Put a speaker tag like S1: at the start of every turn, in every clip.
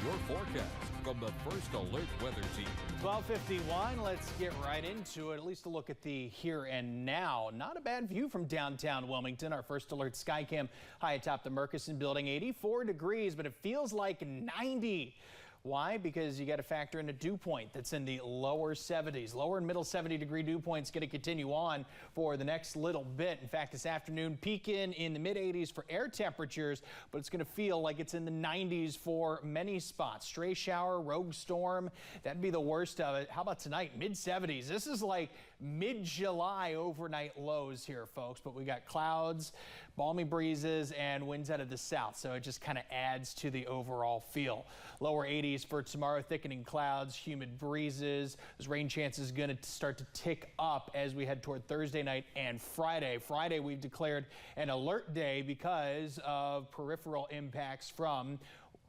S1: your forecast from the First Alert Weather Team.
S2: 12:51. Let's get right into it. At least a look at the here and now. Not a bad view from downtown Wilmington. Our First Alert Skycam high atop the Murchison building. 84 degrees, but it feels like 90. Why? Because you got to factor in a dew point that's in the lower 70s. Lower and middle 70-degree dew points going to continue on for the next little bit. In fact, this afternoon peaking in the mid 80s for air temperatures, but it's going to feel like it's in the 90s for many spots. Stray shower, rogue storm, that'd be the worst of it. How about tonight? Mid 70s. This is like mid-July overnight lows here, folks, but we got clouds, balmy breezes, and winds out of the south, so it just kind of adds to the overall feel. Lower 80s for tomorrow, thickening clouds, humid breezes. Those rain chances going to start to tick up as we head toward Thursday night and Friday. Friday, we've declared an alert day because of peripheral impacts from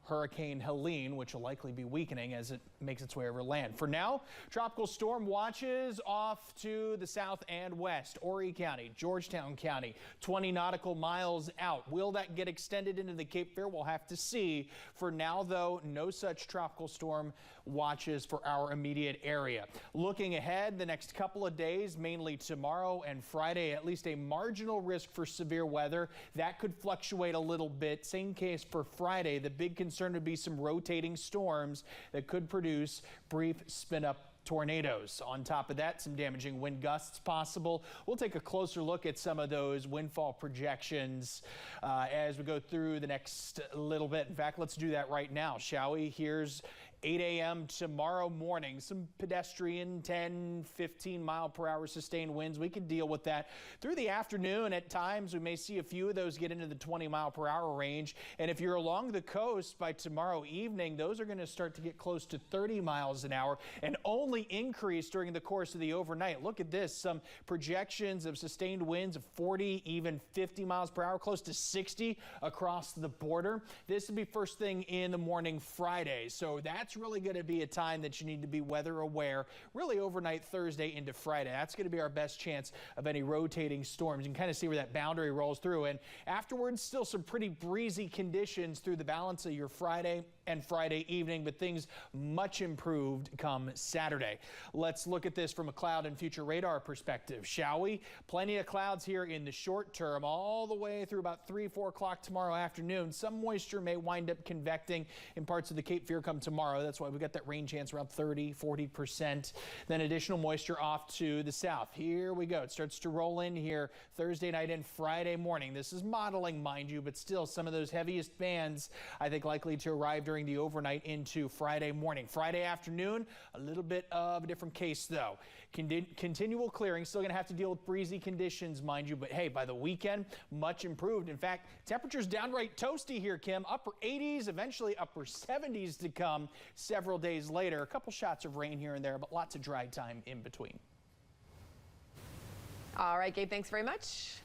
S2: Hurricane Helene, which will likely be weakening as it makes its way over land. For now, tropical storm watches off to the south and west. Horry County, Georgetown County, 20 nautical miles out. Will that get extended into the Cape Fear? We'll have to see. For now, though, no such tropical storm watches for our immediate area. Looking ahead, the next couple of days, mainly tomorrow and Friday, at least a marginal risk for severe weather. That could fluctuate a little bit. Same case for Friday. The big concern would be some rotating storms that could produce brief spin-up tornadoes. On top of that, some damaging wind gusts possible. We'll take a closer look at some of those windfall projections as we go through the next little bit. In fact, let's do that right now, shall we? Here's 8 a.m. tomorrow morning. Some pedestrian 10, 15 mile per hour sustained winds. We could deal with that through the afternoon. At times, we may see a few of those get into the 20 mile per hour range. And if you're along the coast by tomorrow evening, those are going to start to get close to 30 miles an hour and only increase during the course of the overnight. Look at this. Some projections of sustained winds of 40, even 50 miles per hour, close to 60 across the border. This will be first thing in the morning Friday. So that's really going to be a time that you need to be weather aware, really overnight Thursday into Friday. That's going to be our best chance of any rotating storms. You can kind of see where that boundary rolls through. And afterwards, still some pretty breezy conditions through the balance of your Friday and Friday evening, but things much improved come Saturday. Let's look at this from a cloud and future radar perspective, shall we? Plenty of clouds here in the short term, all the way through about 3, 4 o'clock tomorrow afternoon. Some moisture may wind up convecting in parts of the Cape Fear come tomorrow. That's why we've got that rain chance around 30, 40%. Then additional moisture off to the south. Here we go. It starts to roll in here Thursday night and Friday morning. This is modeling, mind you, but still some of those heaviest bands, I think, likely to arrive during the overnight into Friday morning. Friday afternoon, a little bit of a different case, though. Continual clearing, still going to have to deal with breezy conditions, mind you, but hey, by the weekend, much improved. In fact, temperatures downright toasty here, Kim. Upper 80s, eventually upper 70s to come several days later. A couple shots of rain here and there, but lots of dry time in between.
S3: All right, Gabe, thanks very much.